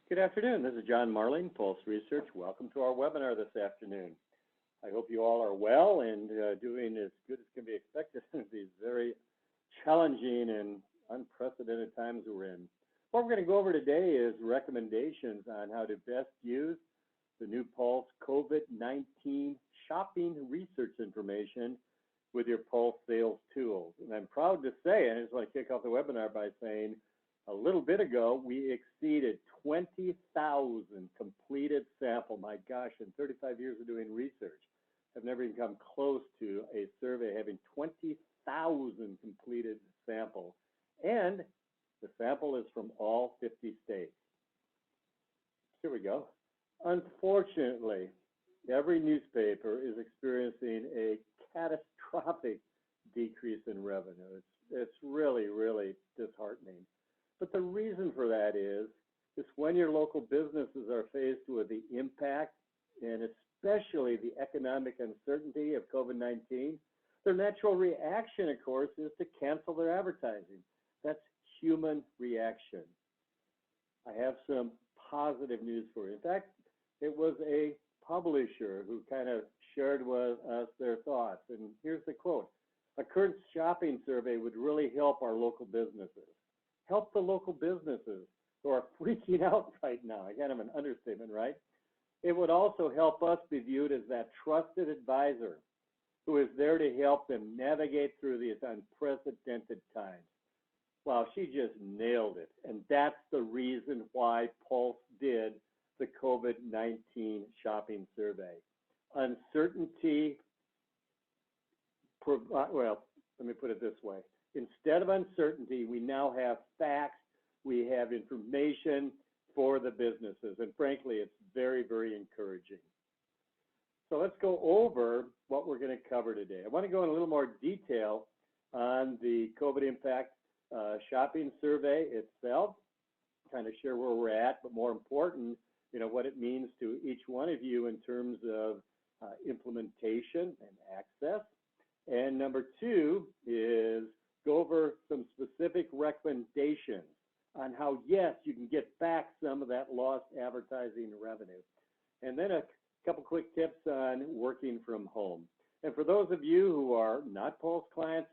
Good afternoon. This is John Marling, Pulse Research. Welcome to our webinar this afternoon. I hope you all are well and doing as good as can be expected in these very challenging and unprecedented times we're in. What we're going to go over today is recommendations on how to best use the new Pulse COVID-19 shopping research information with your Pulse sales tools. And I'm proud to say, and I just want to kick off the webinar by saying, a little bit ago, we exceeded 20,000 completed sample. My gosh, in 35 years of doing research, I've never even come close to a survey having 20,000 completed samples. And the sample is from all 50 states. Here we go. Unfortunately, every newspaper is experiencing a catastrophic decrease in revenue. It's really, really disheartening. But the reason for that is when your local businesses are faced with the impact and especially the economic uncertainty of COVID-19, their natural reaction, of course, is to cancel their advertising. That's human reaction. I have some positive news for you. In fact, it was a publisher who kind of shared with us their thoughts. And here's the quote: "A current shopping survey would really help our local businesses." Help the local businesses who are freaking out right now. Again, I'm an understatement, right? It would also help us be viewed as that trusted advisor who is there to help them navigate through these unprecedented times. Wow, she just nailed it. And that's the reason why Pulse did the COVID-19 shopping survey. Uncertainty, well, let me put it this way. Instead of uncertainty, we now have facts, we have information for the businesses, and frankly, it's very, very encouraging. So let's go over what we're going to cover today. I want to go in a little more detail on the COVID impact shopping survey itself, kind of share where we're at, but more important, what it means to each one of you in terms of implementation and access. And number two is go over some specific recommendations on how, yes, you can get back some of that lost advertising revenue. And then a couple quick tips on working from home. And for those of you who are not Pulse clients,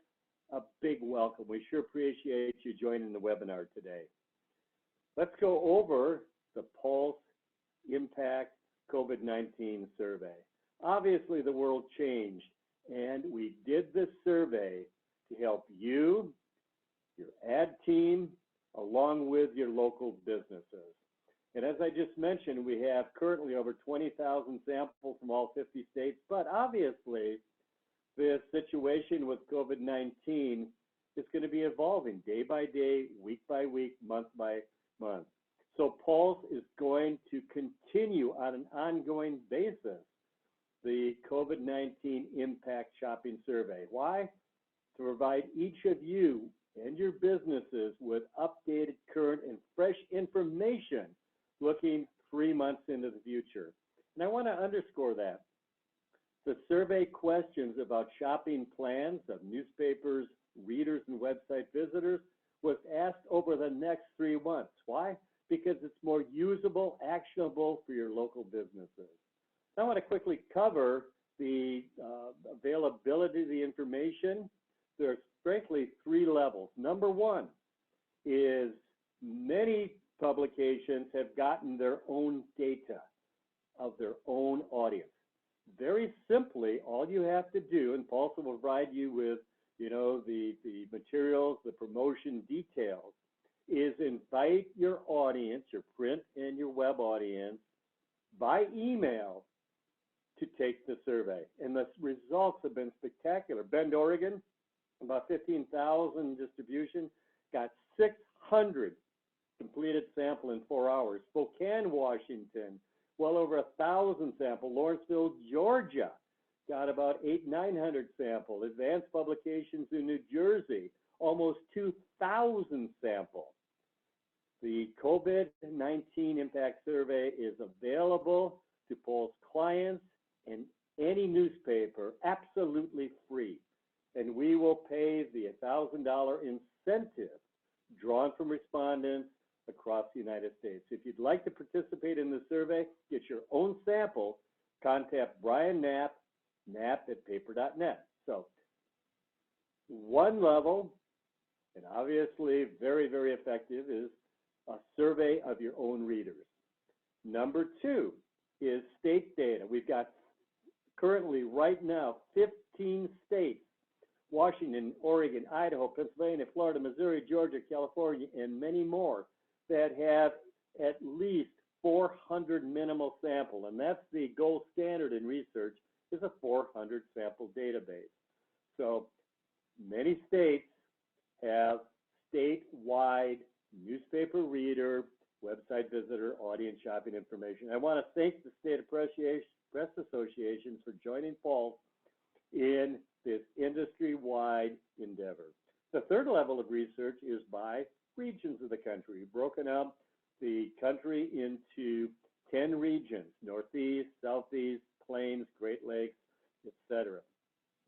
a big welcome. We sure appreciate you joining the webinar today. Let's go over the Pulse Impact COVID-19 survey. Obviously, the world changed, and we did this survey to help you, your ad team, along with your local businesses. And as I just mentioned, we have currently over 20,000 samples from all 50 states, but obviously this situation with COVID-19 is going to be evolving day by day, week by week, month by month. So Pulse is going to continue on an ongoing basis the COVID-19 Impact Shopping Survey. Why? To provide each of you and your businesses with updated, current, and fresh information looking 3 months into the future. And I want to underscore that. The survey questions about shopping plans of newspapers, readers, and website visitors was asked over the next 3 months. Why? Because it's more usable, actionable for your local businesses. I want to quickly cover the availability of the information. There's frankly 3 levels. Number one is many publications have gotten their own data of their own audience. Very simply, all you have to do, and Pulse will provide you with the materials, the promotion details, is invite your audience, your print and your web audience, by email to take the survey. And the results have been spectacular. Bend, Oregon, about 15,000 distribution, got 600 completed sample in 4 hours. Spokane, Washington, well over 1,000 sample. Lawrenceville, Georgia, got about 800-900 sample. Advanced Publications in New Jersey, almost 2,000 sample. The COVID-19 Impact Survey is available to Pulse clients and any newspaper absolutely free. And we will pay the $1,000 incentive drawn from respondents across the United States. If you'd like to participate in the survey, get your own sample, contact Brian Knapp, knapp@paper.net. So one level, and obviously very, very effective, is a survey of your own readers. Number two is state data. We've got currently right now 15 states, Washington, Oregon, Idaho, Pennsylvania, Florida, Missouri, Georgia, California, and many more that have at least 400 minimal sample, and that's the gold standard in research, is a 400 sample database. So many states have statewide newspaper reader, website visitor, audience shopping information. I want to thank the State Press Associations for joining Paul in this industry-wide endeavor. The third level of research is by regions of the country. We've broken up the country into 10 regions: Northeast, Southeast, Plains, Great Lakes, etc.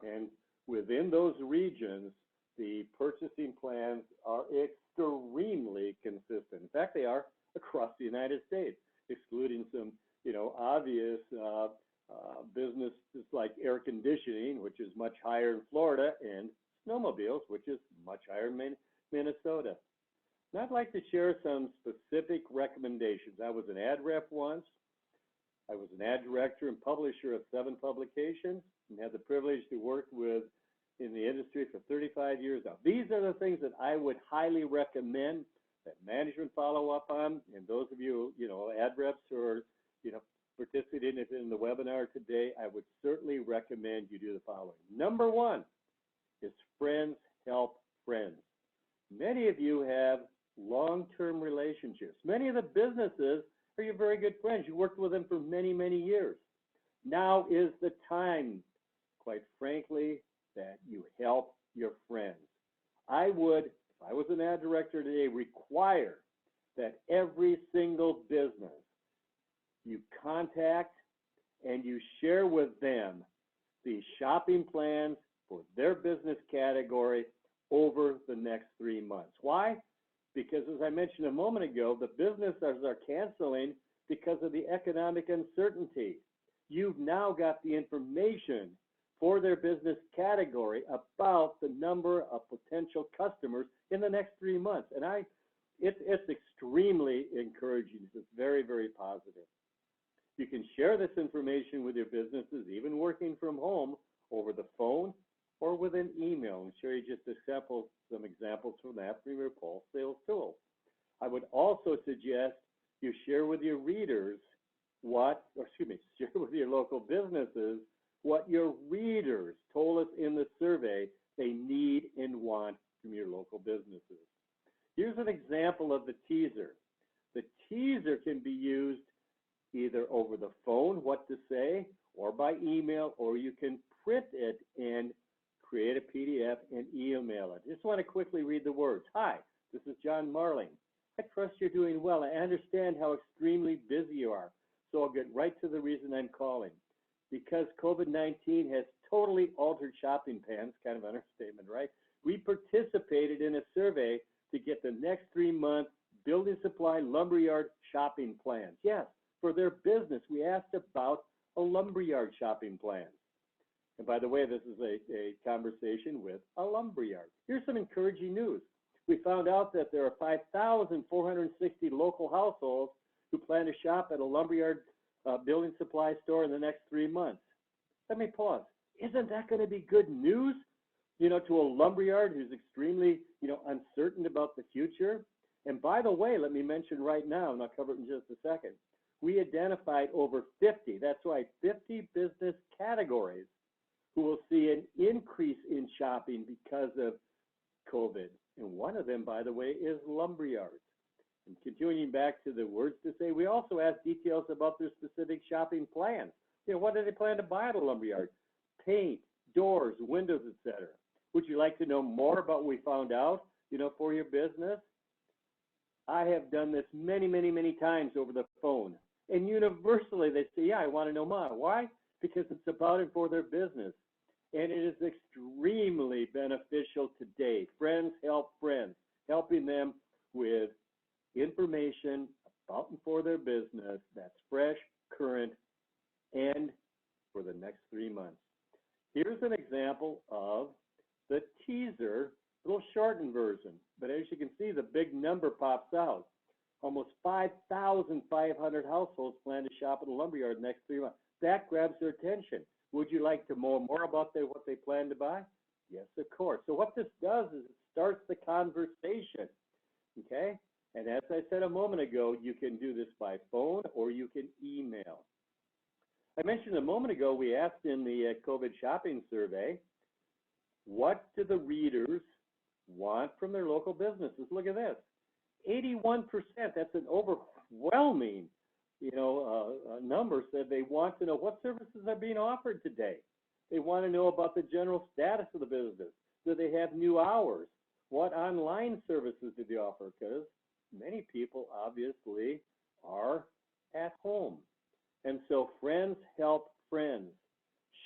And within those regions, the purchasing plans are extremely consistent. In fact, they are across the United States, excluding some, obvious businesses like air conditioning, which is much higher in Florida, and snowmobiles, which is much higher in Minnesota. And I'd like to share some specific recommendations. I was an ad rep once. I was an ad director and publisher of 7 publications and had the privilege to work in the industry for 35 years now. These are the things that I would highly recommend that management follow up on. And those of you, ad reps who are, participating in the webinar today, I would certainly recommend you do the following. Number one is friends help friends. Many of you have long-term relationships. Many of the businesses are your very good friends. You worked with them for many, many years. Now is the time, quite frankly, that you help your friends. I would, if I was an ad director today, require that every single business you contact and you share with them the shopping plans for their business category over the next 3 months. Why? Because as I mentioned a moment ago, the businesses are canceling because of the economic uncertainty. You've now got the information for their business category about the number of potential customers in the next 3 months. And it's extremely encouraging. It's very, very positive. You can share this information with your businesses, even working from home, over the phone or with an email, and share you just some examples from that from your Pulse sales tool. I would also suggest you share with your readers share with your local businesses what your readers told us in the survey they need and want from your local businesses. Here's an example of the teaser. The teaser can be used either over the phone, what to say, or by email, or you can print it and create a PDF and email it. Just want to quickly read the words. Hi, this is John Marling. I trust you're doing well. I understand how extremely busy you are, so I'll get right to the reason I'm calling. Because COVID-19 has totally altered shopping plans, kind of an understatement, right? We participated in a survey to get the next 3 months building supply lumberyard shopping plans. Yes, for their business, we asked about a lumberyard shopping plan. And by the way, this is a conversation with a lumberyard. Here's some encouraging news. We found out that there are 5,460 local households who plan to shop at a lumberyard building supply store in the next 3 months. Let me pause. Isn't that going to be good news, to a lumberyard who's extremely, uncertain about the future? And by the way, let me mention right now, and I'll cover it in just a second, we identified over 50, that's right, 50 business categories who will see an increase in shopping because of COVID. And one of them, by the way, is lumberyards. And continuing back to the words to say, we also asked details about their specific shopping plans. What do they plan to buy at a lumberyard? Paint, doors, windows, etc. Would you like to know more about what we found out, for your business? I have done this many, many, many times over the phone. And universally, they say, yeah, I want to know more. Why? Because it's about and for their business. And it is extremely beneficial today. Friends help friends, helping them with information about and for their business that's fresh, current, and for the next 3 months. Here's an example of the teaser, little shortened version. But as you can see, the big number pops out. Almost 5,500 households plan to shop at a lumberyard the next 3 months. That grabs their attention. Would you like to know more about what they plan to buy? Yes, of course. So what this does is it starts the conversation, okay? And as I said a moment ago, you can do this by phone or you can email. I mentioned a moment ago, we asked in the COVID shopping survey, what do the readers want from their local businesses? Look at this, 81%, that's an overwhelming number, said they want to know what services are being offered today. They want to know about the general status of the business. Do they have new hours? What online services do they offer? Because many people obviously are at home. And so friends help friends.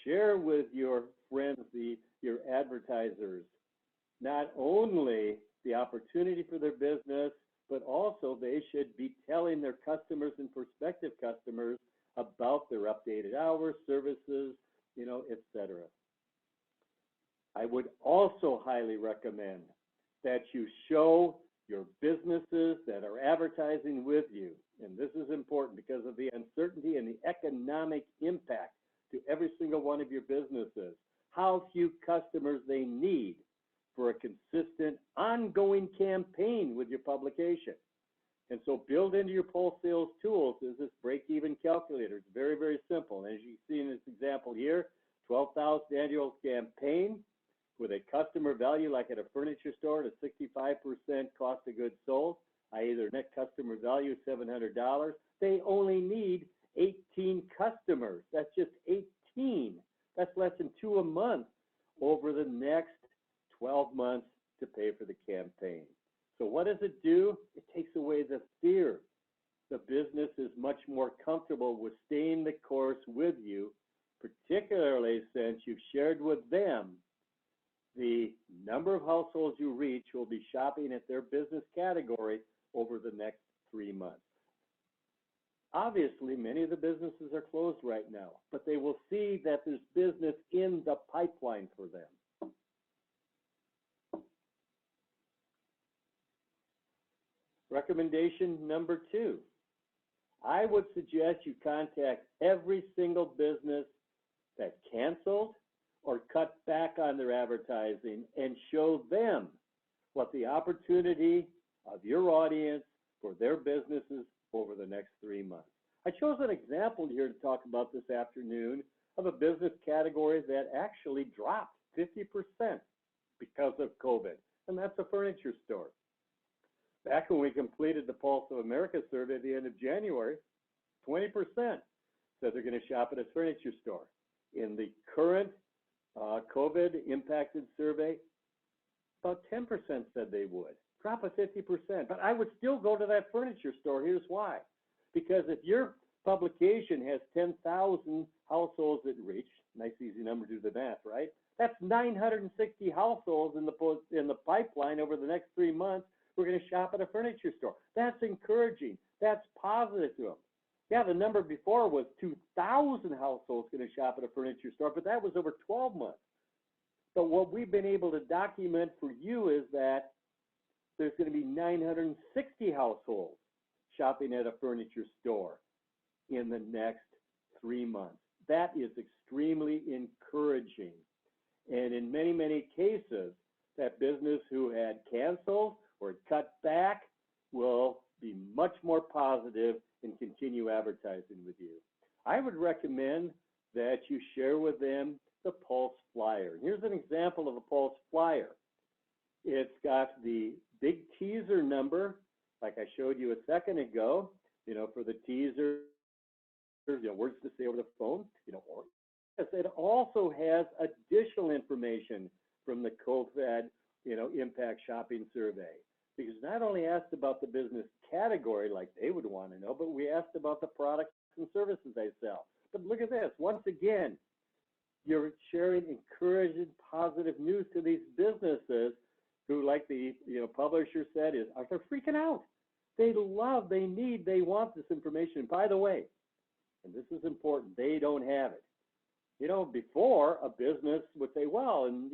Share with your friends, your advertisers, not only the opportunity for their business, but also they should be telling their customers and prospective customers about their updated hours, services, etc. I would also highly recommend that you show your businesses that are advertising with you, and this is important because of the uncertainty and the economic impact to every single one of your businesses, how few customers they need for a consistent, ongoing campaign with your publication. And so build into your pulse sales tools is this Breakeven Calculator. It's very, very simple. And as you see in this example here, 12,000 annual campaign with a customer value like at a furniture store at a 65% cost of goods sold, i.e. their net customer value is $700. They only need 18 customers. That's just 18. That's less than 2 a month over the next 12 months to pay for the campaign. So what does it do? It takes away the fear. The business is much more comfortable with staying the course with you, particularly since you've shared with them the number of households you reach will be shopping at their business category over the next 3 months. Obviously, many of the businesses are closed right now, but they will see that there's business in the pipeline for them. Recommendation number 2, I would suggest you contact every single business that canceled or cut back on their advertising and show them what the opportunity of your audience for their businesses over the next 3 months. I chose an example here to talk about this afternoon of a business category that actually dropped 50% because of COVID, and that's a furniture store. Back when we completed the Pulse of America survey at the end of January, 20% said they're going to shop at a furniture store. In the current COVID impacted survey, about 10% said they would. Drop of 50%. But I would still go to that furniture store. Here's why. Because if your publication has 10,000 households it reached, nice easy number to do the math, right? That's 960 households in the pipeline over the next 3 months. We're going to shop at a furniture store. That's encouraging. That's positive to them. Yeah, the number before was 2,000 households going to shop at a furniture store, but that was over 12 months. But what we've been able to document for you is that there's going to be 960 households shopping at a furniture store in the next 3 months. That is extremely encouraging. And in many, many cases, that business who had canceled or cut back will be much more positive and continue advertising with you. I would recommend that you share with them the Pulse Flyer. Here's an example of a Pulse Flyer. It's got the big teaser number, like I showed you a second ago, for the teaser, words to say over the phone, or it also has additional information from the COVID, impact shopping survey. Because not only asked about the business category like they would want to know, but we asked about the products and services they sell. But look at this. Once again, you're sharing encouraging, positive news to these businesses who, like the publisher said, are they're freaking out. They want this information. And by the way, and this is important, they don't have it. Before a business would say, well, in,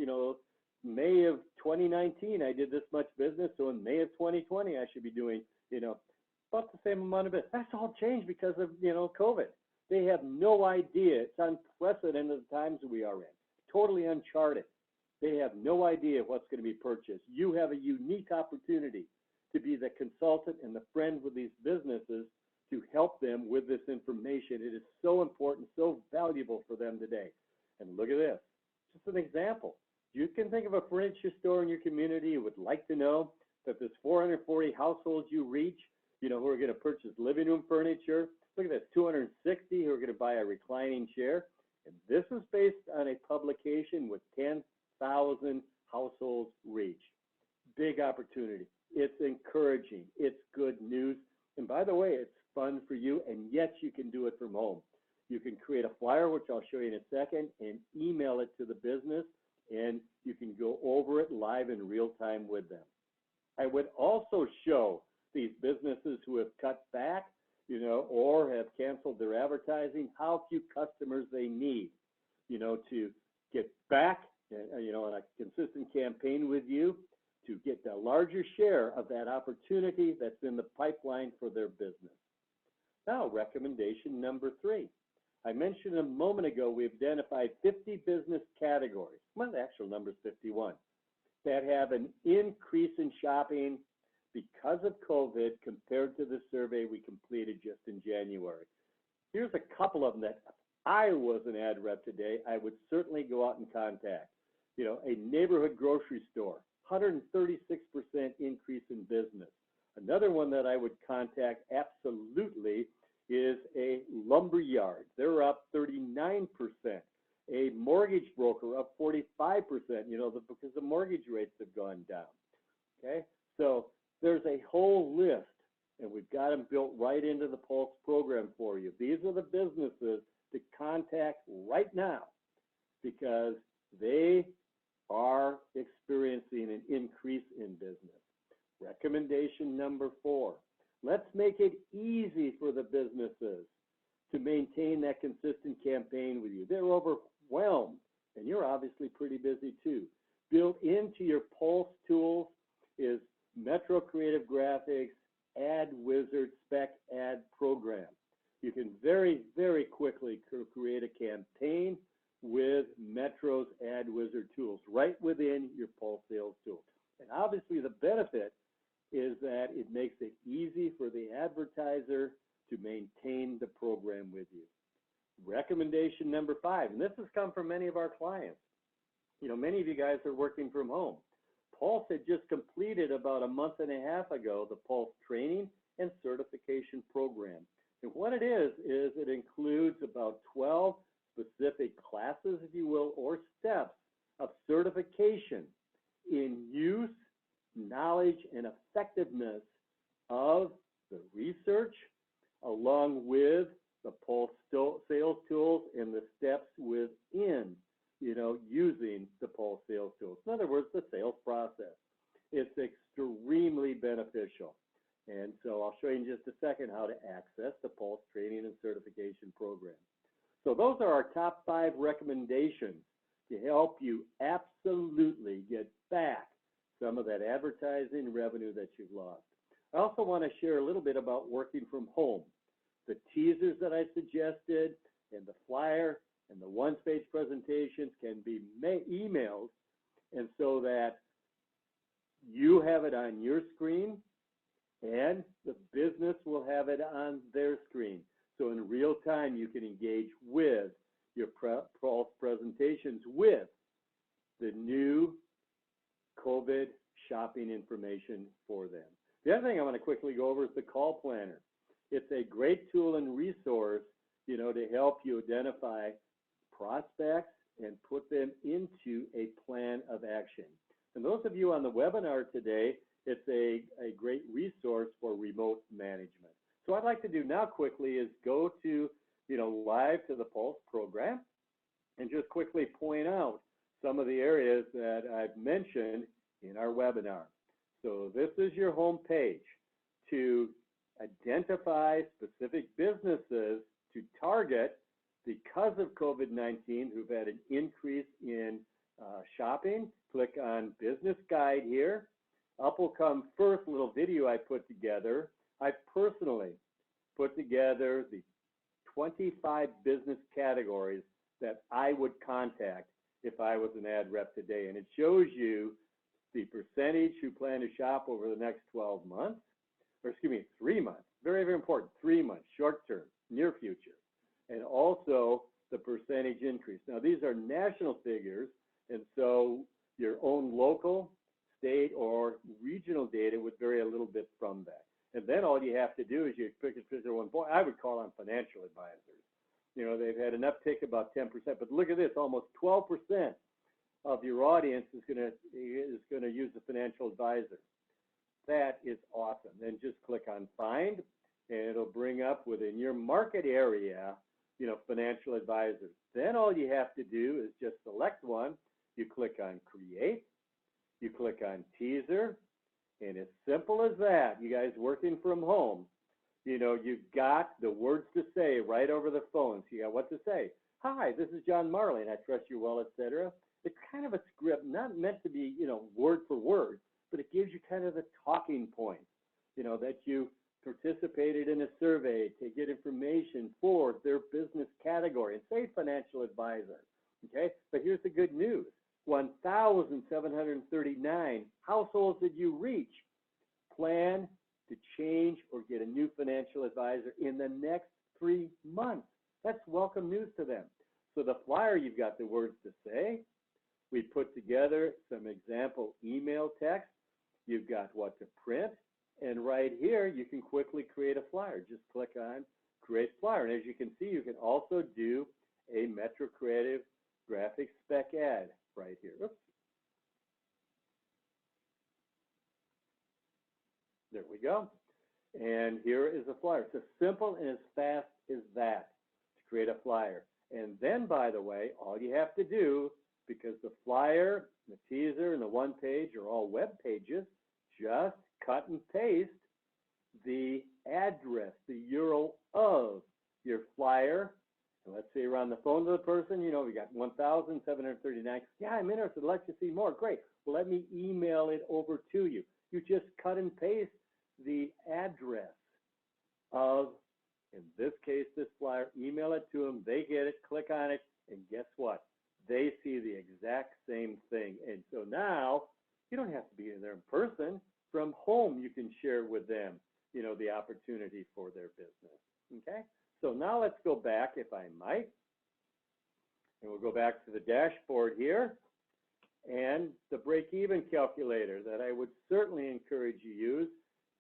May of 2019, I did this much business. So in May of 2020, I should be doing, about the same amount of business. That's all changed because of, COVID. They have no idea. It's unprecedented the times we are in, totally uncharted. They have no idea what's going to be purchased. You have a unique opportunity to be the consultant and the friend with these businesses to help them with this information. It is so important, so valuable for them today. And look at this, just an example. You can think of a furniture store in your community who would like to know that there's 440 households you reach, who are going to purchase living room furniture. Look at this, 260 who are going to buy a reclining chair. And this is based on a publication with 10,000 households reached. Big opportunity. It's encouraging. It's good news. And by the way, it's fun for you, and yet you can do it from home. You can create a flyer, which I'll show you in a second, and email it to the business, and you can go over it live in real time with them. I would also show these businesses who have cut back, or have canceled their advertising, how few customers they need, to get back, on a consistent campaign with you, to get a larger share of that opportunity that's in the pipeline for their business. Now, recommendation number 3. I mentioned a moment ago we identified 50 business categories. Well, the actual number is 51 that have an increase in shopping because of COVID compared to the survey we completed just in January. Here's a couple of them that if I was an ad rep today, I would certainly go out and contact. A neighborhood grocery store, 136% increase in business. Another one that I would contact absolutely is a lumber yard. They're up 39%. A mortgage broker up 45%, because the mortgage rates have gone down. Okay, so there's a whole list, and we've got them built right into the Pulse program for you. These are the businesses to contact right now because they are experiencing an increase in business. Recommendation number 4, let's make it easy for the businesses to maintain that consistent campaign with you. They're overwhelmed, and you're obviously pretty busy too. Built into your Pulse tools is Metro Creative Graphics Ad Wizard Spec Ad Program. You can very, very quickly create a campaign with Metro's Ad Wizard tools right within your Pulse sales tool. And obviously the benefit is that it makes it easy for the advertiser to maintain the program with you. Recommendation number 5, and this has come from many of our clients. Many of you guys are working from home. Pulse had just completed about a month and a half ago the Pulse training and certification program. And what it is it includes about 12 specific classes, if you will, or steps of certification in use, knowledge, and effectiveness of the research, along with the Pulse sales tools and the steps within, using the Pulse sales tools. In other words, the sales process. It's extremely beneficial. And so I'll show you in just a second how to access the Pulse training and certification program. So those are our top 5 recommendations to help you absolutely get back some of that advertising revenue that you've lost. I also want to share a little bit about working from home. The teasers that I suggested and the flyer and the one-page presentations can be emailed, and so that you have it on your screen and the business will have it on their screen. So in real time, you can engage with your Pulse presentations with the new COVID shopping information for them. The other thing I want to quickly go over is the call planner. It's a great tool and resource, to help you identify prospects and put them into a plan of action. And those of you on the webinar today, it's a great resource for remote management. So what I'd like to do now quickly is go to, live to the Pulse program and just quickly point out some of the areas that I've mentioned in our webinar. So this is your home page to identify specific businesses to target because of COVID-19 who've had an increase in shopping. Click on Business Guide here. Up will come first little video I put together. I personally put together the 25 business categories that I would contact if I was an ad rep today. And it shows you the percentage who plan to shop over the next 12 months, or excuse me, 3 months. Very, very important. 3 months, short term, near future. And also the percentage increase. Now, these are national figures, and so your own local, state, or regional data would vary a little bit from that. And then all you have to do is you pick a particular one. Boy, I would call on financial advisors. You know, they've had an uptick about 10%, but look at this, almost 12% of your audience is going to use a financial advisor. That is awesome. Then just click on Find, and it'll bring up within your market area, you know, financial advisors. Then all you have to do is just select one. You click on Create. You click on Teaser, and as simple as that, you guys working from home, you know, you've got the words to say right over the phone. So you got what to say. Hi, this is John Marley, and I trust you're well, etc. It's kind of a script, not meant to be, you know, word for word, but it gives you kind of the talking points, you know, that you participated in a survey to get information for their business category, and say financial advisor, okay? But here's the good news. 1,739 households that you reach plan to change or get a new financial advisor in the next 3 months. That's welcome news to them. So the flyer, you've got the words to say. We put together some example email text. You've got what to print. And right here, you can quickly create a flyer. Just click on Create Flyer. And as you can see, you can also do a Metro Creative graphic spec ad right here. Oops. There we go. And here is a flyer. It's as simple and as fast as that to create a flyer. And then, by the way, all you have to do, because the flyer, the teaser, and the one page are all web pages, just cut and paste the address, the URL of your flyer. And let's say you're on the phone to the person, you know, we got 1,739. Yeah, I'm interested. I'd like to see more. Great. Well, let me email it over to you. You just cut and paste the address of, in this case, this flyer, email it to them. They get it, click on it, and guess what? They see the exact same thing. And so now you don't have to be there in person. From home, you can share with them, you know, the opportunity for their business. Okay? So now let's go back, if I might, and we'll go back to the dashboard here, and the break-even calculator that I would certainly encourage you use.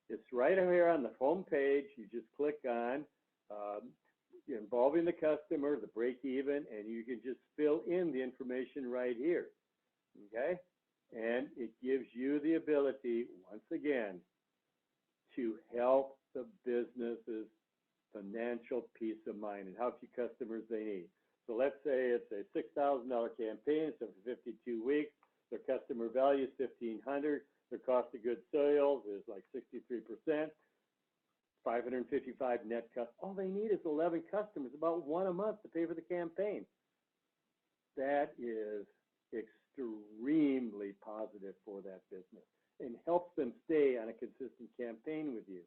It's right here on the home page. You just click on involving the customer, the break-even, and you can just fill in the information right here. Okay? And it gives you the ability, once again, to help the businesses financial peace of mind and how few customers they need. So let's say it's a $6,000 campaign, so for 52 weeks, their customer value is $1,500, their cost of goods sold is like 63%, 555 net customers. All they need is 11 customers, about one a month to pay for the campaign. That is extremely positive for that business and helps them stay on a consistent campaign with you.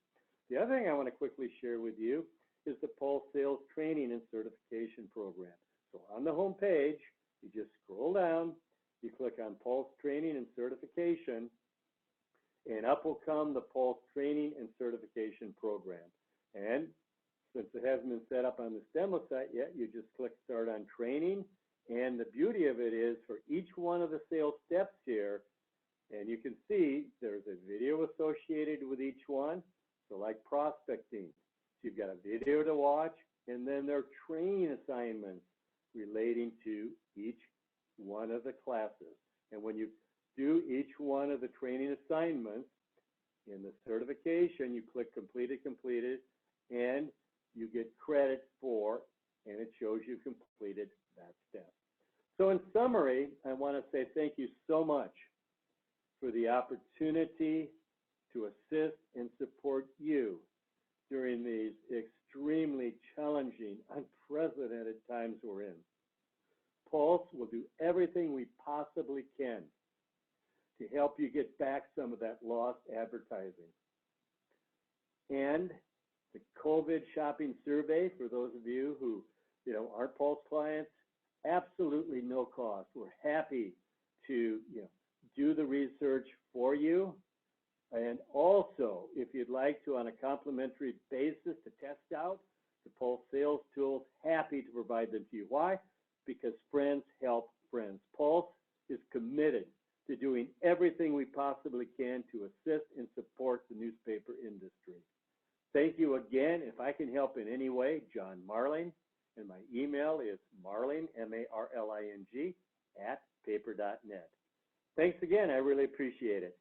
The other thing I want to quickly share with you is the Pulse Sales Training and Certification Program. So on the home page, you just scroll down, you click on Pulse Training and Certification, and up will come the Pulse Training and Certification Program. And since it hasn't been set up on this demo site yet, you just click Start on Training. And the beauty of it is for each one of the sales steps here, and you can see there's a video associated with each one. So like prospecting, so you've got a video to watch, and then there are training assignments relating to each one of the classes. And when you do each one of the training assignments in the certification, you click completed, and you get credit for, and it shows you completed that step. So in summary, I want to say thank you so much for the opportunity to assist and support you during these extremely challenging, unprecedented times we're in. Pulse will do everything we possibly can to help you get back some of that lost advertising. And the COVID shopping survey, for those of you who aren't Pulse clients, absolutely no cost. We're happy to do the research for you. And also, if you'd like to, on a complimentary basis, to test out the Pulse sales tools, happy to provide them to you. Why? Because friends help friends. Pulse is committed to doing everything we possibly can to assist and support the newspaper industry. Thank you again. If I can help in any way, John Marling, and my email is marling, M-A-R-L-I-N-G, @paper.net. Thanks again. I really appreciate it.